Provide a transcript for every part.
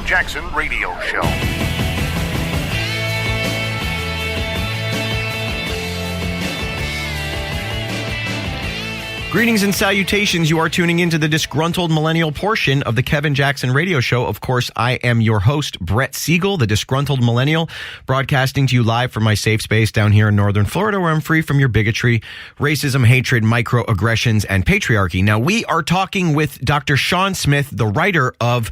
Jackson Radio Show. Greetings and salutations. You are tuning into the Disgruntled Millennial portion of the Kevin Jackson Radio Show. Of course, I am your host, Brett Segal, the Disgruntled Millennial, broadcasting to you live from my safe space down here in Northern Florida, where I'm free from your bigotry, racism, hatred, microaggressions, and patriarchy. Now, we are talking with Dr. Sean Smith, the writer of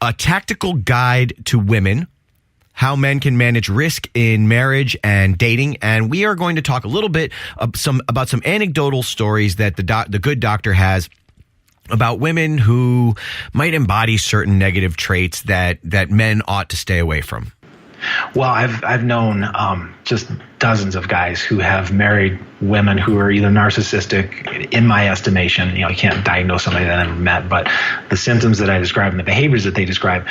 A Tactical Guide to Women, How Men Can Manage Risk in Marriage and Dating. And we are going to talk a little bit about some anecdotal stories that the good doctor has about women who might embody certain negative traits that men ought to stay away from. Well, I've known just dozens of guys who have married women who are either narcissistic, in my estimation. I can't diagnose somebody that I've never met, but the symptoms that I describe and the behaviors that they describe,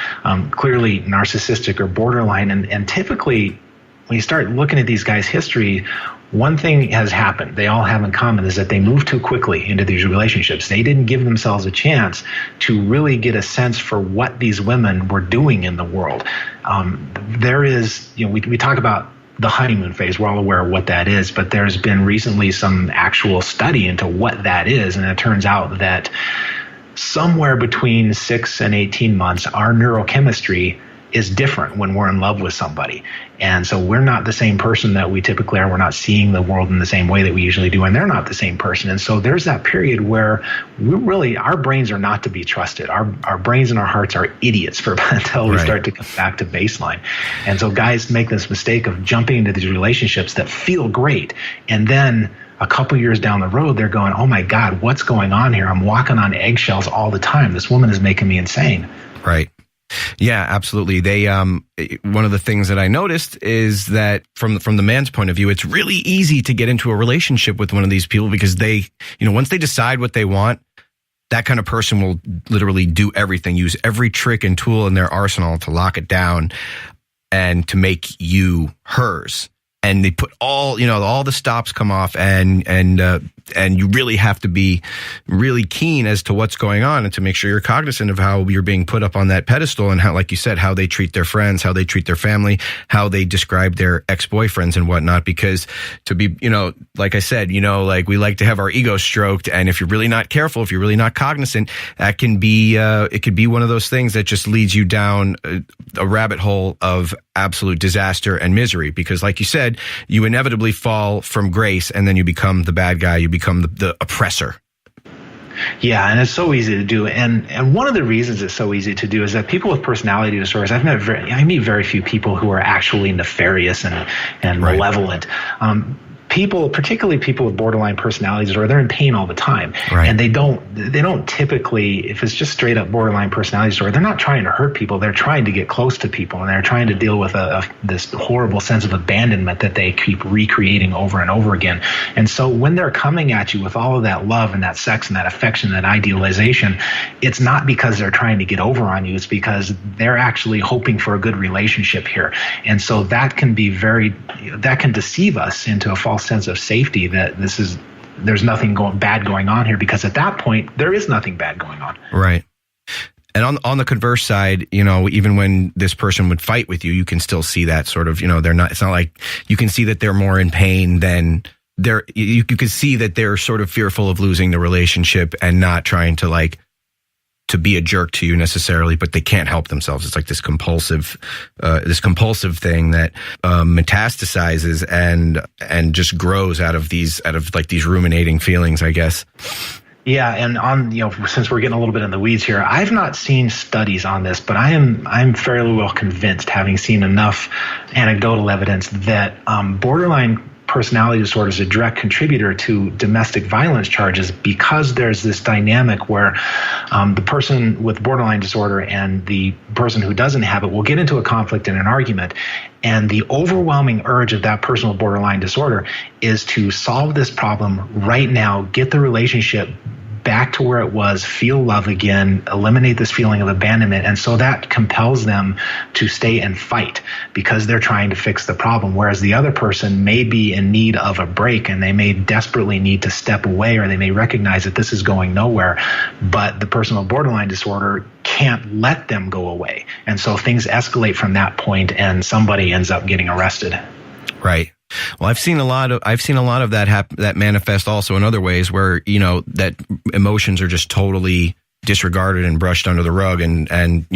clearly narcissistic or borderline. And typically, when you start looking at these guys' history, one thing has happened. They all have in common is that they moved too quickly into these relationships. They didn't give themselves a chance to really get a sense for what these women were doing in the world. There is, we talk about the honeymoon phase. We're all aware of what that is, but there's been recently some actual study into what that is. And it turns out that somewhere between 6 and 18 months, our neurochemistry is different when we're in love with somebody. And so we're not the same person that we typically are. We're not seeing the world in the same way that we usually do, and they're not the same person. And so there's that period where our brains are not to be trusted. Our brains and our hearts are idiots until we start to come back to baseline. And so guys make this mistake of jumping into these relationships that feel great, and then a couple years down the road, they're going, oh my God, what's going on here? I'm walking on eggshells all the time. This woman is making me insane. Right. Yeah, absolutely. They one of the things that I noticed is that from the man's point of view, it's really easy to get into a relationship with one of these people because they, once they decide what they want, that kind of person will literally do everything, use every trick and tool in their arsenal to lock it down and to make you hers. And they put all the stops come off, and you really have to be really keen as to what's going on and to make sure you're cognizant of how you're being put up on that pedestal and how, like you said, how they treat their friends, how they treat their family, how they describe their ex-boyfriends and whatnot. Because to be, like I said, like we like to have our ego stroked. And if you're really not careful, if you're really not cognizant, that can be, it could be one of those things that just leads you down a rabbit hole of absolute disaster and misery. Because like you said, you inevitably fall from grace and then you become the bad guy. You become the oppressor. Yeah, and it's so easy to do. And one of the reasons it's so easy to do is that people with personality disorders, I meet very few people who are actually nefarious and malevolent. People, particularly people with borderline personality disorder, they're in pain all the time. Right. And they don't typically, if it's just straight up borderline personality disorder, they're not trying to hurt people. They're trying to get close to people, and they're trying to deal with this horrible sense of abandonment that they keep recreating over and over again. And so when they're coming at you with all of that love and that sex and that affection, that idealization, it's not because they're trying to get over on you. It's because they're actually hoping for a good relationship here. And so that can deceive us into a false sense of safety that there's nothing bad going on here, because at that point there is nothing bad going on. Right. And on the converse side, even when this person would fight with you, you can still see that sort of, it's not like you can see that they're more in pain than you could see that they're sort of fearful of losing the relationship and not trying to to be a jerk to you necessarily, but they can't help themselves. It's like this compulsive thing that metastasizes and just grows out of these ruminating feelings, I guess. Yeah, and since we're getting a little bit in the weeds here, I've not seen studies on this, but I'm fairly well convinced, having seen enough anecdotal evidence, that borderline personality disorder is a direct contributor to domestic violence charges, because there's this dynamic where the person with borderline disorder and the person who doesn't have it will get into a conflict and an argument. And the overwhelming urge of that person with borderline disorder is to solve this problem right now, get the relationship back to where it was, feel love again, eliminate this feeling of abandonment. And so that compels them to stay and fight because they're trying to fix the problem. Whereas the other person may be in need of a break and they may desperately need to step away, or they may recognize that this is going nowhere. But the person with borderline disorder can't let them go away. And so things escalate from that point and somebody ends up getting arrested. Right. Well, I've seen a lot of that that manifest also in other ways where, that emotions are just totally disregarded and brushed under the rug, and an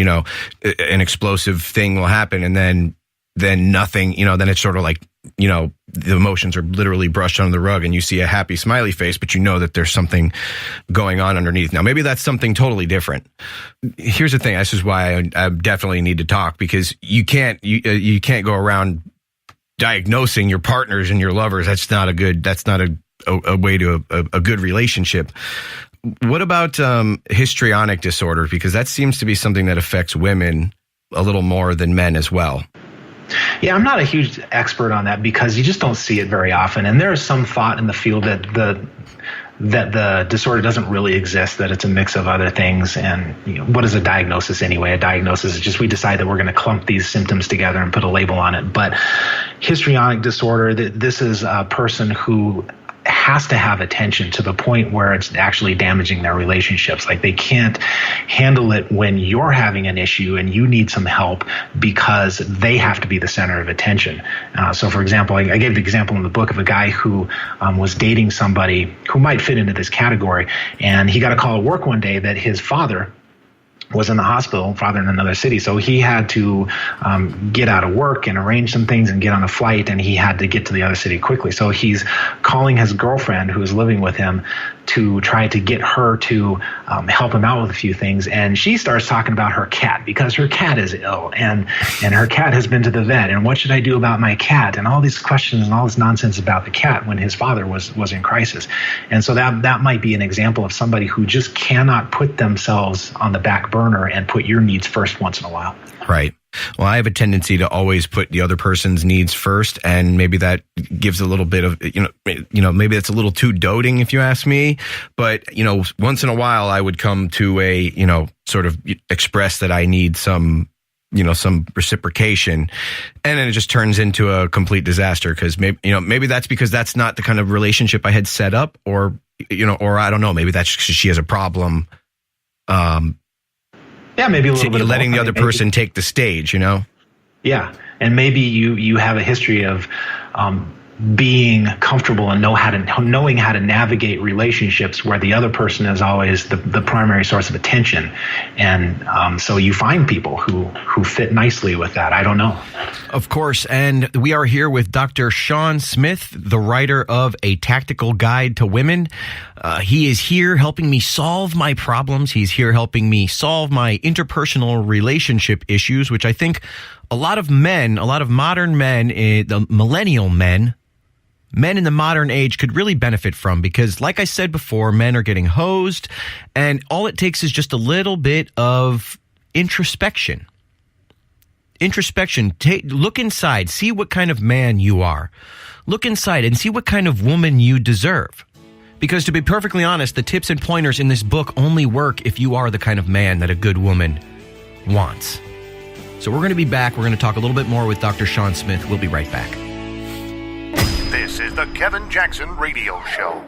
explosive thing will happen, and then nothing, then it's sort of like, the emotions are literally brushed under the rug and you see a happy smiley face, but you know that there's something going on underneath. Now, maybe that's something totally different. Here's the thing. This is why I definitely need to talk, because you can't go around diagnosing your partners and your lovers. That's not a way to a good relationship. What about histrionic disorder? Because that seems to be something that affects women a little more than men as well. Yeah, I'm not a huge expert on that because you just don't see it very often. And there is some thought in the field that the disorder doesn't really exist, that it's a mix of other things. And what is a diagnosis anyway? A diagnosis is just we decide that we're going to clump these symptoms together and put a label on it. But histrionic disorder, this is a person who has to have attention to the point where it's actually damaging their relationships. Like they can't handle it when you're having an issue and you need some help because they have to be the center of attention. So for example, I gave the example in the book of a guy who was dating somebody who might fit into this category, and he got a call at work one day that his father was in the hospital, father in another city. So he had to get out of work and arrange some things and get on a flight, and he had to get to the other city quickly. So he's calling his girlfriend who is living with him to try to get her to help him out with a few things. And she starts talking about her cat because her cat is ill and her cat has been to the vet. And what should I do about my cat? And all these questions and all this nonsense about the cat when his father was in crisis. And so that might be an example of somebody who just cannot put themselves on the back burner and put your needs first once in a while. Right. Well, I have a tendency to always put the other person's needs first, and maybe that gives a little bit of, maybe that's a little too doting if you ask me. But, once in a while I would come to a, sort of express that I need some reciprocation, and then it just turns into a complete disaster because maybe that's because that's not the kind of relationship I had set up, or I don't know, maybe that's because she has a problem. Yeah, maybe a little bit of letting the other person take the stage, Yeah, and maybe you have a history of being comfortable and knowing how to navigate relationships where the other person is always the primary source of attention, and so you find people who fit nicely with that. I don't know. Of course, and we are here with Dr. Sean Smith, the writer of A Tactical Guide to Women. He is here helping me solve my problems. He's here helping me solve my interpersonal relationship issues, which I think a lot of modern men, the millennial men in the modern age could really benefit from, because like I said before, men are getting hosed, and all it takes is just a little bit of introspection. Look inside, see what kind of man you are. Look inside and see what kind of woman you deserve. Because to be perfectly honest, the tips and pointers in this book only work if you are the kind of man that a good woman wants. So we're going to be back. We're going to talk a little bit more with Dr. Sean Smith. We'll be right back. This is the Kevin Jackson Radio Show.